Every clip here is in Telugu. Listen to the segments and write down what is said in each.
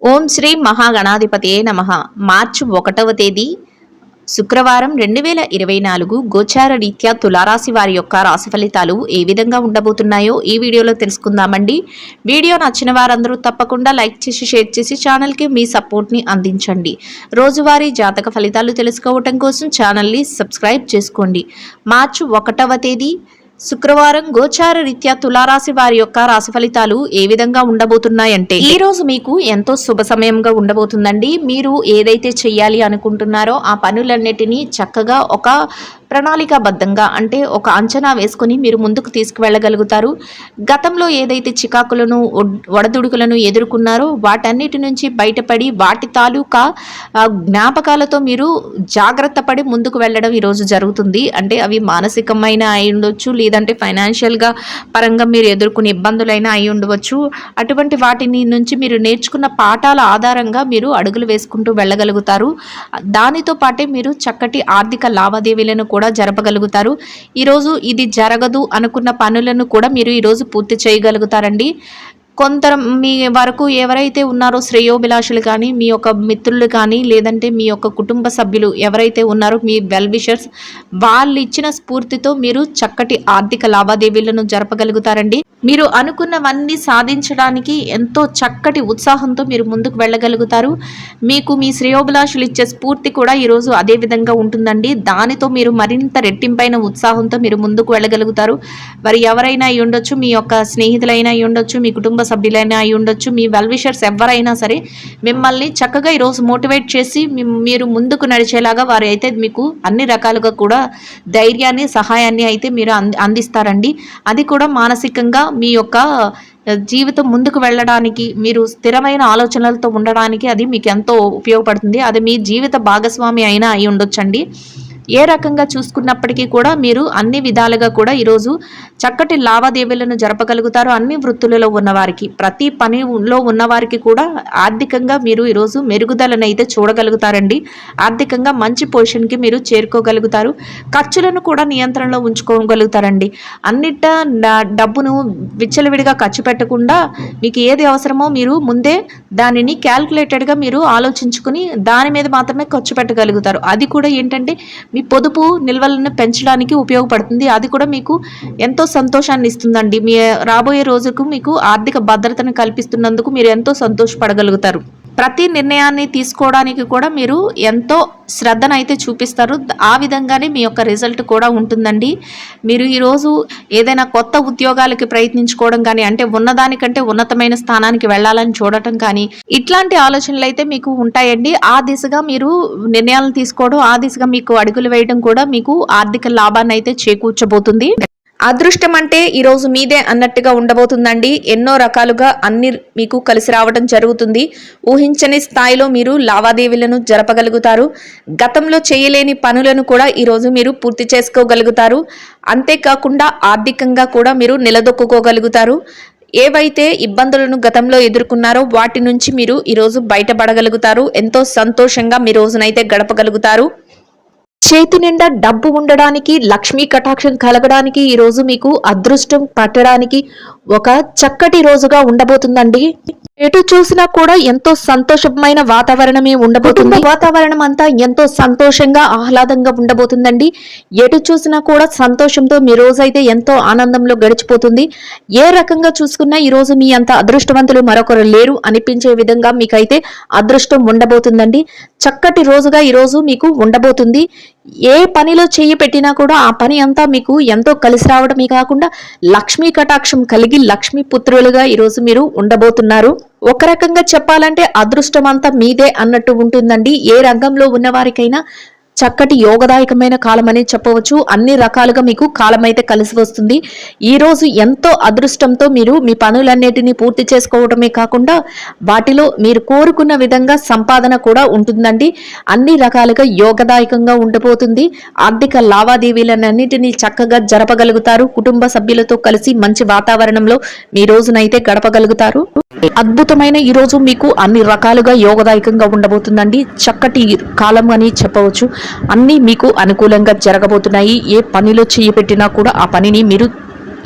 ఓం శ్రీ మహాగణాధిపతియే నమః. మార్చి 1వ తేదీ శుక్రవారం 2024 గోచార రీత్యా తులారాశి వారి యొక్క రాశి ఫలితాలు ఏ విధంగా ఉండబోతున్నాయో ఈ వీడియోలో తెలుసుకుందామండి. వీడియో నచ్చిన వారందరూ తప్పకుండా లైక్ చేసి షేర్ చేసి ఛానల్కి మీ సపోర్ట్ని అందించండి. రోజువారీ జాతక ఫలితాలు తెలుసుకోవటం కోసం ఛానల్ని సబ్స్క్రైబ్ చేసుకోండి. మార్చి 1వ తేదీ శుక్రవారం గోచార రీత్యా తులారాశి వారి యొక్క రాశి ఫలితాలు ఏ విధంగా ఉండబోతున్నాయంటే, ఈ రోజు మీకు ఎంతో శుభ సమయంగా ఉండబోతుందండి. మీరు ఏదైతే చెయ్యాలి అనుకుంటున్నారో ఆ పనులన్నిటినీ చక్కగా ఒక ప్రణాళికాబద్ధంగా అంటే ఒక అంచనా వేసుకొని మీరు ముందుకు తీసుకువెళ్ళగలుగుతారు. గతంలో ఏదైతే చికాకులను ఒడదుడుకులను ఎదుర్కొన్నారో వాటన్నిటి నుంచి బయటపడి వాటి తాలూకా జ్ఞాపకాలతో మీరు జాగ్రత్త పడి ముందుకు వెళ్ళడం ఈరోజు జరుగుతుంది. అంటే అవి మానసికమైన అయి ఉండొచ్చు, లేదంటే ఫైనాన్షియల్గా పరంగా మీరు ఎదుర్కొనే ఇబ్బందులైనా అయి ఉండవచ్చు. అటువంటి వాటిని నుంచి మీరు నేర్చుకున్న పాఠాల ఆధారంగా మీరు అడుగులు వేసుకుంటూ వెళ్ళగలుగుతారు. దానితో పాటే మీరు చక్కటి ఆర్థిక లావాదేవీలను కూడా జరపగలుగుతారు. ఈరోజు ఇది జరగదు అనుకున్న పనులను కూడా మీరు ఈరోజు పూర్తి చేయగలుగుతారండి. మీ వరకు ఎవరైతే ఉన్నారో శ్రేయోభిలాషులు కానీ, మీ యొక్క మిత్రులు కానీ, లేదంటే మీ యొక్క కుటుంబ సభ్యులు ఎవరైతే ఉన్నారో మీ వెల్ విషర్స్, వాళ్ళు ఇచ్చిన స్ఫూర్తితో మీరు చక్కటి ఆర్థిక లావాదేవీలను జరపగలుగుతారండి. మీరు అనుకున్నవన్నీ సాధించడానికి ఎంతో చక్కటి ఉత్సాహంతో మీరు ముందుకు వెళ్ళగలుగుతారు. మీకు మీ శ్రేయోభిలాషులు ఇచ్చే స్ఫూర్తి కూడా ఈరోజు అదే విధంగా ఉంటుందండి. దానితో మీరు మరింత రెట్టింపైన ఉత్సాహంతో మీరు ముందుకు వెళ్ళగలుగుతారు. వారు ఎవరైనా అయి ఉండొచ్చు, మీ యొక్క స్నేహితులైనా అయి ఉండొచ్చు, మీ కుటుంబ సభ్యులైనా అయి ఉండొచ్చు, మీ వెల్ విషర్స్ ఎవరైనా సరే మిమ్మల్ని చక్కగా ఈరోజు మోటివేట్ చేసి మీరు ముందుకు నడిచేలాగా వారు అయితే మీకు అన్ని రకాలుగా కూడా ధైర్యాన్ని, సహాయాన్ని అయితే మీరు అందిస్తారండి. అది కూడా మానసికంగా మీ యొక్క జీవితం ముందుకు వెళ్ళడానికి, మీరు స్థిరమైన ఆలోచనలతో ఉండడానికి అది మీకు ఎంతో ఉపయోగపడుతుంది. అది మీ జీవిత భాగస్వామి అయినా అయి ఉండొచ్చండి. ఏ రకంగా చూసుకున్నప్పటికీ కూడా మీరు అన్ని విధాలుగా కూడా ఈరోజు చక్కటి లావాదేవీలను జరపగలుగుతారు. అన్ని వృత్తులలో ఉన్నవారికి, ప్రతి పనిలో ఉన్నవారికి కూడా ఆర్థికంగా మీరు ఈరోజు మెరుగుదలను అయితే చూడగలుగుతారండి. ఆర్థికంగా మంచి పొజిషన్కి మీరు చేరుకోగలుగుతారు. ఖర్చులను కూడా నియంత్రణలో ఉంచుకోగలుగుతారండి. అన్నిట డబ్బును విచ్చలవిడిగా ఖర్చు పెట్టకుండా మీకు ఏది అవసరమో మీరు ముందే దానిని క్యాల్కులేటెడ్గా మీరు ఆలోచించుకుని దాని మీద మాత్రమే ఖర్చు పెట్టగలుగుతారు. అది కూడా ఏంటంటే మీ పొదుపు నిల్వలను పెంచడానికి ఉపయోగపడుతుంది. అది కూడా మీకు ఎంతో సంతోషాన్ని ఇస్తుందండి. మీ రాబోయే రోజుకు మీకు ఆర్థిక భద్రతను కల్పిస్తున్నందుకు మీరు ఎంతో సంతోషపడగలుగుతారు. ప్రతి నిర్ణయాన్ని తీసుకోవడానికి కూడా మీరు ఎంతో శ్రద్ధను అయితే చూపిస్తారు. ఆ విధంగానే మీ యొక్క రిజల్ట్ కూడా ఉంటుందండి. మీరు ఈరోజు ఏదైనా కొత్త ఉద్యోగాలకి ప్రయత్నించుకోవడం కానీ, అంటే ఉన్నదానికంటే ఉన్నతమైన స్థానానికి వెళ్ళాలని చూడటం కానీ, ఇట్లాంటి ఆలోచనలు అయితే మీకు ఉంటాయండి. ఆ దిశగా మీరు నిర్ణయాలను తీసుకోవడం, ఆ దిశగా మీకు అడుగులు వేయడం కూడా మీకు ఆర్థిక లాభాన్ని అయితే చేకూర్చబోతుంది. అదృష్టం అంటే ఈరోజు మీదే అన్నట్టుగా ఉండబోతుందండి. ఎన్నో రకాలుగా అన్ని మీకు కలిసి రావడం జరుగుతుంది. ఊహించని స్థాయిలో మీరు లావాదేవీలను జరపగలుగుతారు. గతంలో చేయలేని పనులను కూడా ఈరోజు మీరు పూర్తి చేసుకోగలుగుతారు. అంతేకాకుండా ఆర్థికంగా కూడా మీరు నిలదొక్కుకోగలుగుతారు. ఏవైతే ఇబ్బందులను గతంలో ఎదుర్కొన్నారో వాటి నుంచి మీరు ఈరోజు బయటపడగలుగుతారు. ఎంతో సంతోషంగా మీ రోజునైతే గడపగలుగుతారు. చేతి నిండా డబ్బు ఉండడానికి, లక్ష్మీ కటాక్షం కలగడానికి, ఈరోజు మీకు అదృష్టం పట్టడానికి ఒక చక్కటి రోజుగా ఉండబోతుందండి. ఎటు చూసినా కూడా ఎంతో సంతోషమైన వాతావరణమే ఉండబోతుంది. వాతావరణం అంతా ఎంతో సంతోషంగా, ఆహ్లాదంగా ఉండబోతుందండి. ఎటు చూసినా కూడా సంతోషంతో మీ రోజైతే ఎంతో ఆనందంలో గడిచిపోతుంది. ఏ రకంగా చూసుకున్నా ఈరోజు మీ అంత అదృష్టవంతులు మరొకరు లేరు అనిపించే విధంగా మీకైతే అదృష్టం ఉండబోతుందండి. చక్కటి రోజుగా ఈరోజు మీకు ఉండబోతుంది. ఏ పనిలో చెయ్యి పెట్టినా కూడా ఆ పని అంతా మీకు ఎంతో కలిసి రావడమే కాకుండా లక్ష్మీ కటాక్షం కలిగి లక్ష్మీ పుత్రులుగా ఈరోజు మీరు ఉండబోతున్నారు. ఒక రకంగా చెప్పాలంటే అదృష్టం అంతా మీదే అన్నట్టు ఉంటుందండి. ఏ రంగంలో ఉన్నవారికైనా చక్కటి యోగదాయకమైన కాలం అని చెప్పవచ్చు. అన్ని రకాలుగా మీకు కాలం అయితే కలిసి వస్తుంది. ఈరోజు ఎంతో అదృష్టంతో మీరు మీ పనులన్నిటినీ పూర్తి చేసుకోవడమే కాకుండా వాటిలో మీరు కోరుకున్న విధంగా సంపాదన కూడా ఉంటుందండి. అన్ని రకాలుగా యోగదాయకంగా ఉండబోతుంది. ఆర్థిక లావాదేవీలన్నింటినీ చక్కగా జరపగలుగుతారు. కుటుంబ సభ్యులతో కలిసి మంచి వాతావరణంలో మీ రోజునైతే గడపగలుగుతారు. అద్భుతమైన ఈ రోజు మీకు అన్ని రకాలుగా యోగదాయకంగా ఉండబోతుందండి. చక్కటి కాలం అని చెప్పవచ్చు. అన్నీ మీకు అనుకూలంగా జరగబోతున్నాయి. ఏ పనిలో చేయి పెట్టినా కూడా ఆ పనిని మీరు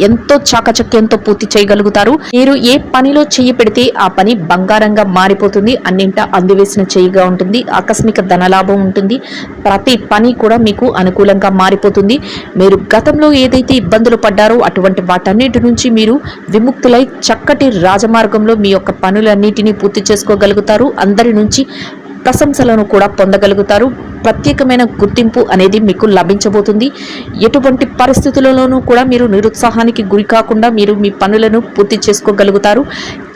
ఎంతో చాకచక్యంతో పూర్తి చేయగలుగుతారు. మీరు ఏ పనిలో చెయ్యి పెడితే ఆ పని బంగారంగా మారిపోతుంది. అన్నింటా అందివేసిన చెయ్యిగా ఉంటుంది. ఆకస్మిక ధనలాభం ఉంటుంది. ప్రతి పని కూడా మీకు అనుకూలంగా మారిపోతుంది. మీరు గతంలో ఏదైతే ఇబ్బందులు పడ్డారో అటువంటి వాటన్నిటి నుంచి మీరు విముక్తులై చక్కటి రాజమార్గంలో మీ యొక్క పనులన్నిటినీ పూర్తి చేసుకోగలుగుతారు. అందరి నుంచి ప్రశంసలను కూడా పొందగలుగుతారు. ప్రత్యేకమైన గుర్తింపు అనేది మీకు లభించబోతుంది. ఎటువంటి పరిస్థితులలోనూ కూడా మీరు నిరుత్సాహానికి గురి కాకుండా మీరు మీ పనులను పూర్తి చేసుకోగలుగుతారు.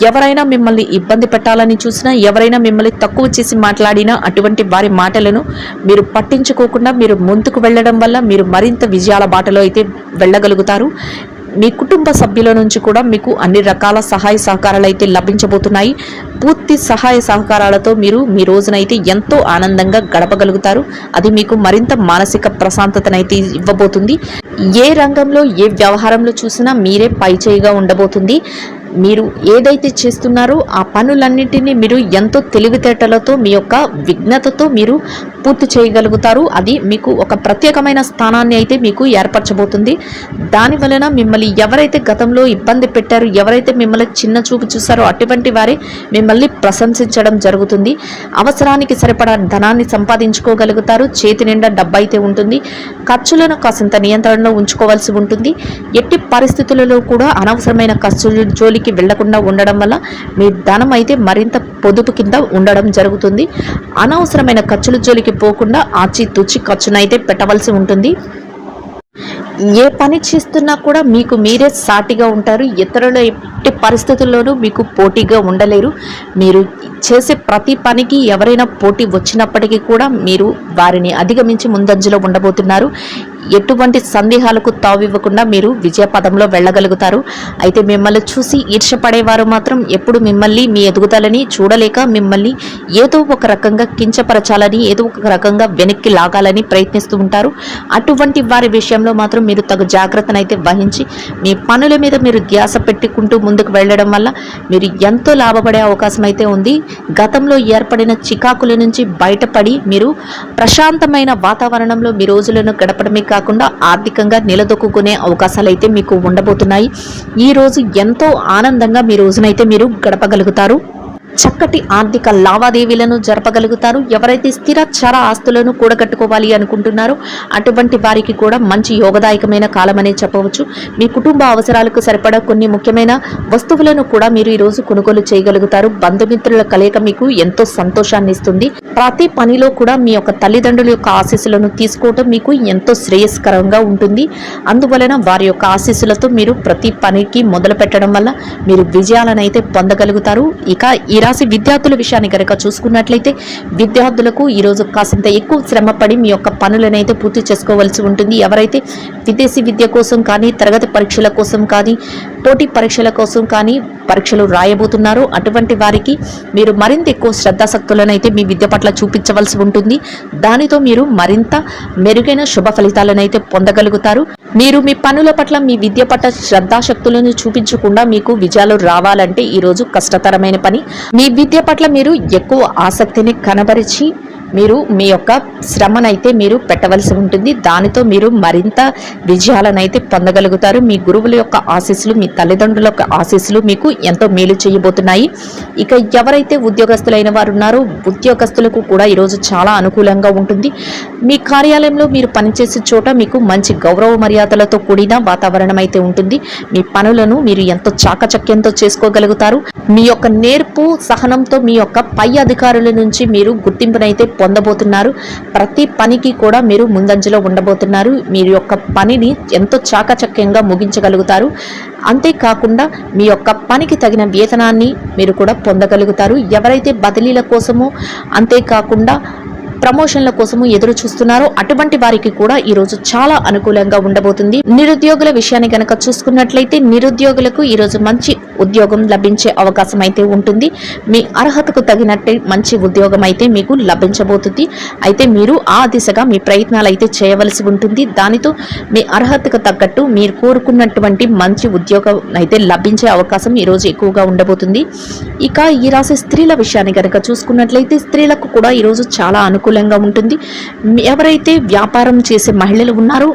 ఎవరైనా మిమ్మల్ని ఇబ్బంది పెట్టాలని చూసినా, ఎవరైనా మిమ్మల్ని తక్కువ చేసి మాట్లాడినా అటువంటి వారి మాటలను మీరు పట్టించుకోకుండా మీరు ముందుకు వెళ్ళడం వల్ల మీరు మరింత విజయాల బాటలో అయితే వెళ్ళగలుగుతారు. మీ కుటుంబ సభ్యుల నుంచి కూడా మీకు అన్ని రకాల సహాయ సహకారాలు అయితే లభించబోతున్నాయి. పూర్తి సహాయ సహకారాలతో మీరు మీ రోజునైతే ఎంతో ఆనందంగా గడపగలుగుతారు. అది మీకు మరింత మానసిక ప్రశాంతతనైతే ఇవ్వబోతుంది. ఏ రంగంలో ఏ వ్యవహారంలో చూసినా మీరే పైచేయిగా ఉండబోతుంది. మీరు ఏదైతే చేస్తున్నారో ఆ పనులన్నింటినీ మీరు ఎంతో తెలివితేటలతో మీ యొక్క విఘ్నతతో మీరు పూర్తి చేయగలుగుతారు. అది మీకు ఒక ప్రత్యేకమైన స్థానాన్ని అయితే మీకు ఏర్పరచబోతుంది. దాని వలన మిమ్మల్ని ఎవరైతే గతంలో ఇబ్బంది పెట్టారో, ఎవరైతే మిమ్మల్ని చిన్న చూపు చూసారో అటువంటి వారే మిమ్మల్ని ప్రశంసించడం జరుగుతుంది. అవసరానికి సరిపడా ధనాన్ని సంపాదించుకోగలుగుతారు. చేతి నిండా డబ్బు అయితే ఉంటుంది. ఖర్చులను కాసింత నియంత్రణలో ఉంచుకోవాల్సి ఉంటుంది. ఎట్టి పరిస్థితులలో కూడా అనవసరమైన ఖర్చుల జోలికి వెళ్లకుండా ఉండడం వల్ల మీ ధనం అయితే మరింత పొదుపు కింద ఉండడం జరుగుతుంది. అనవసరమైన ఖర్చుల జోలికి పోకుండా ఆచితూచి ఖర్చునైతే పెట్టవలసి ఉంటుంది. ఏ పని చేస్తున్నా కూడా మీకు మీరే సాటిగా ఉంటారు. ఇతరుల ఎట్టి పరిస్థితుల్లోనూ మీకు పోటీగా ఉండలేరు. మీరు చేసే ప్రతి పనికి ఎవరైనా పోటీ వచ్చినప్పటికీ కూడా మీరు వారిని అధిగమించి ముందంజలో ఉండబోతున్నారు. ఎటువంటి సందేహాలకు తావివ్వకుండా మీరు విజయ పదంలో వెళ్ళగలుగుతారు. అయితే మిమ్మల్ని చూసి ఈర్ష్యపడేవారు మాత్రం ఎప్పుడు మిమ్మల్ని మీ ఎదుగుదలని చూడలేక మిమ్మల్ని ఏదో ఒక రకంగా కించపరచాలని, ఏదో ఒక రకంగా వెనక్కి లాగాలని ప్రయత్నిస్తూ ఉంటారు. అటువంటి వారి విషయంలో మాత్రం మీరు తగు జాగ్రత్తనైతే వహించి మీ పనుల మీద మీరు ధ్యాస పెట్టుకుంటూ ముందుకు వెళ్ళడం వల్ల మీరు ఎంతో లాభపడే అవకాశం అయితే ఉంది. గతంలో ఏర్పడిన చికాకుల నుంచి బయటపడి మీరు ప్రశాంతమైన వాతావరణంలో మీ రోజులను గడపడమే కాకుండా ఆర్థికంగా నిలదొక్కునే అవకాశాలు అయితే మీకు ఉండబోతున్నాయి. ఈ రోజు ఎంతో ఆనందంగా మీ రోజునైతే మీరు గడపగలుగుతారు. చక్కటి ఆర్థిక లావాదేవీలను జరపగలుగుతారు. ఎవరైతే స్థిర చర ఆస్తులను కూడగట్టుకోవాలి అనుకుంటున్నారో అటువంటి వారికి కూడా మంచి యోగదాయకమైన కాలం అనే చెప్పవచ్చు. మీ కుటుంబ అవసరాలకు సరిపడా కొన్ని ముఖ్యమైన వస్తువులను కూడా మీరు ఈరోజు కొనుగోలు చేయగలుగుతారు. బంధుమిత్రుల కలయిక మీకు ఎంతో సంతోషాన్ని ఇస్తుంది. ప్రతి పనిలో కూడా మీ యొక్క తల్లిదండ్రుల యొక్క ఆశీస్సులను తీసుకోవటం మీకు ఎంతో శ్రేయస్కరంగా ఉంటుంది. అందువలన వారి యొక్క ఆశీస్సులతో మీరు ప్రతి పనికి మొదలు పెట్టడం వల్ల మీరు విజయాలను అయితే పొందగలుగుతారు. ఇక ఈ రాశి విద్యార్థుల విషయాన్ని కనుక చూసుకున్నట్లయితే విద్యార్థులకు ఈరోజు కాసింత ఎక్కువ శ్రమపడి మీ యొక్క పనులనైతే పూర్తి చేసుకోవాల్సి ఉంటుంది. ఎవరైతే విదేశీ విద్య కోసం కానీ, తరగతి పరీక్షల కోసం కానీ, పోటీ పరీక్షల కోసం కానీ పరీక్షలు రాయబోతున్నారో అటువంటి వారికి మీరు మరింత ఎక్కువ శ్రద్ధాశక్తులను అయితే మీ విద్య పట్ల చూపించవలసి ఉంటుంది. దానితో మీరు మరింత మెరుగైన శుభ ఫలితాలను అయితే పొందగలుగుతారు. మీరు మీ పనుల పట్ల, మీ విద్య పట్ల శ్రద్ధాశక్తులను చూపించకుండా మీకు విజయాలు రావాలంటే ఈరోజు కష్టతరమైన పని. మీ విద్య పట్ల మీరు ఎక్కువ ఆసక్తిని కనబరిచి మీరు మీ యొక్క శ్రమనైతే మీరు పెట్టవలసి ఉంటుంది. దానితో మీరు మరింత విజయాలనైతే పొందగలుగుతారు. మీ గురువుల యొక్క ఆశీస్సులు, మీ తల్లిదండ్రుల యొక్క ఆశీస్సులు మీకు ఎంతో మేలు చేయబోతున్నాయి. ఇక ఎవరైతే ఉద్యోగస్తులైన వారు ఉన్నారో ఉద్యోగస్తులకు కూడా ఈరోజు చాలా అనుకూలంగా ఉంటుంది. మీ కార్యాలయంలో మీరు పనిచేసే చోట మీకు మంచి గౌరవ మర్యాదలతో కూడిన వాతావరణం అయితే ఉంటుంది. మీ పనులను మీరు ఎంతో చాకచక్యంతో చేసుకోగలుగుతారు. మీ యొక్క నేర్పు సహనంతో మీ యొక్క పై అధికారుల నుంచి మీరు గుర్తింపునైతే పొందబోతున్నారు. ప్రతి పనికి కూడా మీరు ముందంజలో ఉండబోతున్నారు. మీరు యొక్క పనిని ఎంతో చాకచక్యంగా ముగించగలుగుతారు. అంతేకాకుండా మీ యొక్క పనికి తగిన వేతనాన్ని మీరు కూడా పొందగలుగుతారు. ఎవరైతే బదిలీల కోసమో అంతేకాకుండా ప్రమోషన్ల కోసము ఎదురు చూస్తున్నారో అటువంటి వారికి కూడా ఈరోజు చాలా అనుకూలంగా ఉండబోతుంది. నిరుద్యోగుల విషయాన్ని కనుక చూసుకున్నట్లయితే నిరుద్యోగులకు ఈరోజు మంచి ఉద్యోగం లభించే అవకాశం అయితే ఉంటుంది. మీ అర్హతకు తగినట్టే మంచి ఉద్యోగం అయితే మీకు లభించబోతుంది. అయితే మీరు ఆ దిశగా మీ ప్రయత్నాలు అయితే చేయవలసి ఉంటుంది. దానితో మీ అర్హతకు తగ్గట్టు మీరు కోరుకున్నటువంటి మంచి ఉద్యోగం అయితే లభించే అవకాశం ఈరోజు ఎక్కువగా ఉండబోతుంది. ఇక ఈ రాశి స్త్రీల విషయాన్ని కనుక చూసుకున్నట్లయితే స్త్రీలకు కూడా ఈరోజు చాలా అనుకూలంగా ఉంటుంది. ఎవరైతే వ్యాపారం చేసే మహిళలు ఉన్నారో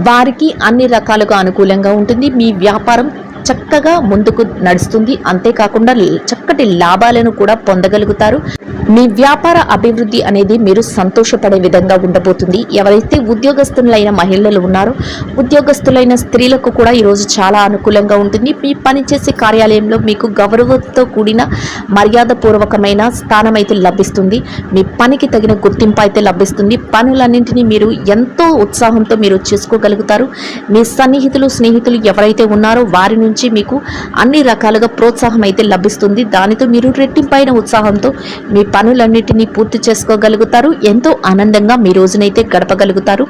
వారికి అన్ని రకాలుగా అనుకూలంగా ఉంటుంది. మీ వ్యాపారం చక్కగా ముందుకు నడుస్తుంది. అంతేకాకుండా చక్కటి లాభాలను కూడా పొందగలుగుతారు. మీ వ్యాపార అభివృద్ధి అనేది మీరు సంతోషపడే విధంగా ఉండబోతుంది. ఎవరైతే ఉద్యోగస్తులైన మహిళలు ఉన్నారో ఉద్యోగస్తులైన స్త్రీలకు కూడా ఈరోజు చాలా అనుకూలంగా ఉంటుంది. మీ పనిచేసే కార్యాలయంలో మీకు గౌరవంతో కూడిన మర్యాదపూర్వకమైన స్థానం అయితే లభిస్తుంది. మీ పనికి తగిన గుర్తింపు అయితే లభిస్తుంది. పనులన్నింటినీ మీరు ఎంతో ఉత్సాహంతో మీరు చేసుకోగలుగుతారు. మీ సన్నిహితులు స్నేహితులు ఎవరైతే ఉన్నారో వారి నుంచి మీకు అన్ని రకాలుగా ప్రోత్సాహం అయితే లభిస్తుంది. దానితో మీరు రెట్టింపైన ఉత్సాహంతో మీ పనులన్నిటినీ పూర్తి చేసుకోగలుగుతారు. ఎంతో ఆనందంగా మీ రోజునైతే గడపగలుగుతారు.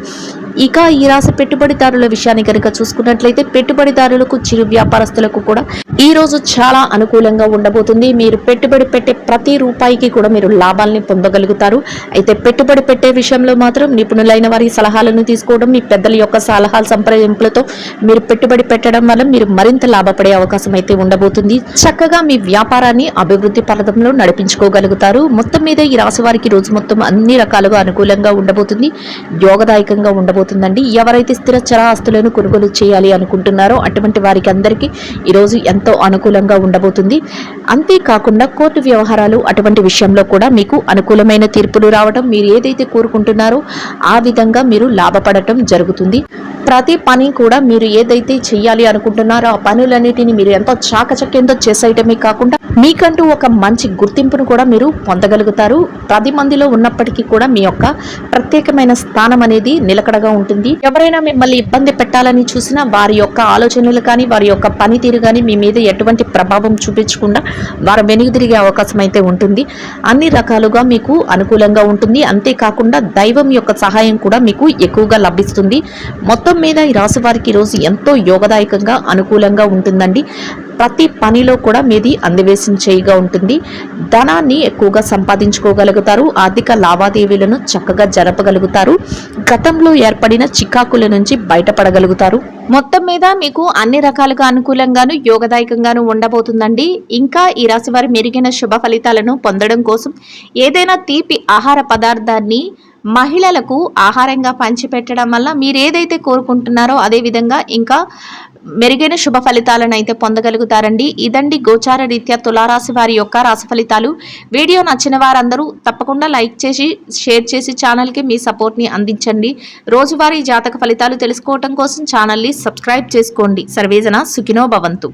ఇక ఈ రాశి పెట్టుబడిదారుల విషయాన్ని కనుక చూసుకున్నట్లయితే పెట్టుబడిదారులకు చిరు వ్యాపారస్తులకు కూడా ఈ రోజు చాలా అనుకూలంగా ఉండబోతుంది. మీరు పెట్టుబడి పెట్టే ప్రతి రూపాయికి కూడా మీరు లాభాలని పొందగలుగుతారు. అయితే పెట్టుబడి పెట్టే విషయంలో మాత్రం నిపుణులైన వారి సలహాలను తీసుకోవడం, మీ పెద్దల యొక్క సలహాల సంప్రదింపులతో మీరు పెట్టుబడి పెట్టడం వల్ల మీరు మరింత లాభపడే అవకాశం అయితే ఉండబోతుంది. చక్కగా మీ వ్యాపారాన్ని అభివృద్ధి పథంలో నడిపించుకోగలుగుతారు. మొత్తం మీద ఈ రాశి వారికి రోజు మొత్తం అన్ని రకాలుగా అనుకూలంగా ఉండబోతుంది. యోగదాయకంగా ఉండబోతుందండి. ఎవరైతే స్థిర చర ఆస్తులను కొనుగోలు చేయాలి అనుకుంటున్నారో అటువంటి వారికి అందరికీ ఈరోజు ఎంతో అనుకూలంగా ఉండబోతుంది. అంతేకాకుండా కోర్టు వ్యవహారాలు అటువంటి విషయంలో కూడా మీకు అనుకూలమైన తీర్పులు రావడం, మీరు ఏదైతే కోరుకుంటున్నారో ఆ విధంగా మీరు లాభపడటం జరుగుతుంది. ప్రతి పని కూడా మీరు ఏదైతే చేయాలి అనుకుంటున్నారో ఆ పనులన్నిటిని మీరు ఎంతో చాకచక్యంతో చేసేయటమే కాకుండా మీకంటూ ఒక మంచి గుర్తింపును కూడా మీరు పొందగలుగుతారు. 10 మందిలో ఉన్నప్పటికీ కూడా మీ యొక్క ప్రత్యేకమైన స్థానం అనేది నిలకడగా ఉంటుంది. ఎవరైనా మిమ్మల్ని ఇబ్బంది పెట్టాలని చూసినా వారి యొక్క ఆలోచనలు కానీ వారి యొక్క పనితీరు కానీ మీ మీద ఎటువంటి ప్రభావం చూపించకుండా వారు వెనుదిరిగే అవకాశం అయితే ఉంటుంది. అన్ని రకాలుగా మీకు అనుకూలంగా ఉంటుంది. అంతేకాకుండా దైవం యొక్క సహాయం కూడా మీకు ఎక్కువగా లభిస్తుంది. మొత్తం మీద ఈ రాశి వారికి ఈరోజు ఎంతో యోగదాయకంగా అనుకూలంగా ఉంటుందండి. ప్రతి పనిలో కూడా మీది అందివేసిన చేయిగా ఉంటుంది. ధనాన్ని ఎక్కువగా సంపాదించుకోగలుగుతారు. ఆర్థిక లావాదేవీలను చక్కగా జరపగలుగుతారు. గతంలో ఏర్పడిన చికాకుల నుంచి బయటపడగలుగుతారు. మొత్తం మీద మీకు అన్ని రకాలుగా అనుకూలంగాను యోగదాయకంగాను ఉండబోతుందండి. ఇంకా ఈ రాశి వారి మెరుగైన శుభ ఫలితాలను పొందడం కోసం ఏదైనా తీపి ఆహార పదార్థాన్ని మహిళలకు ఆహారంగా పంచిపెట్టడం వల్ల మీరు ఏదైతే కోరుకుంటున్నారో అదే విధంగా ఇంకా మెరుగైన శుభ ఫలితాలను అయితే పొందగలుగుతారండి. ఇదండి గోచార రీత్యా తులారాశి వారి యొక్క రాశి ఫలితాలు. వీడియో నచ్చిన వారందరూ తప్పకుండా లైక్ చేసి షేర్ చేసి ఛానల్కి మీ సపోర్ట్ని అందించండి. రోజువారీ జాతక ఫలితాలు తెలుసుకోవటం కోసం ఛానల్ని సబ్స్క్రైబ్ చేసుకోండి. సర్వేజన సుఖినో భవంతు.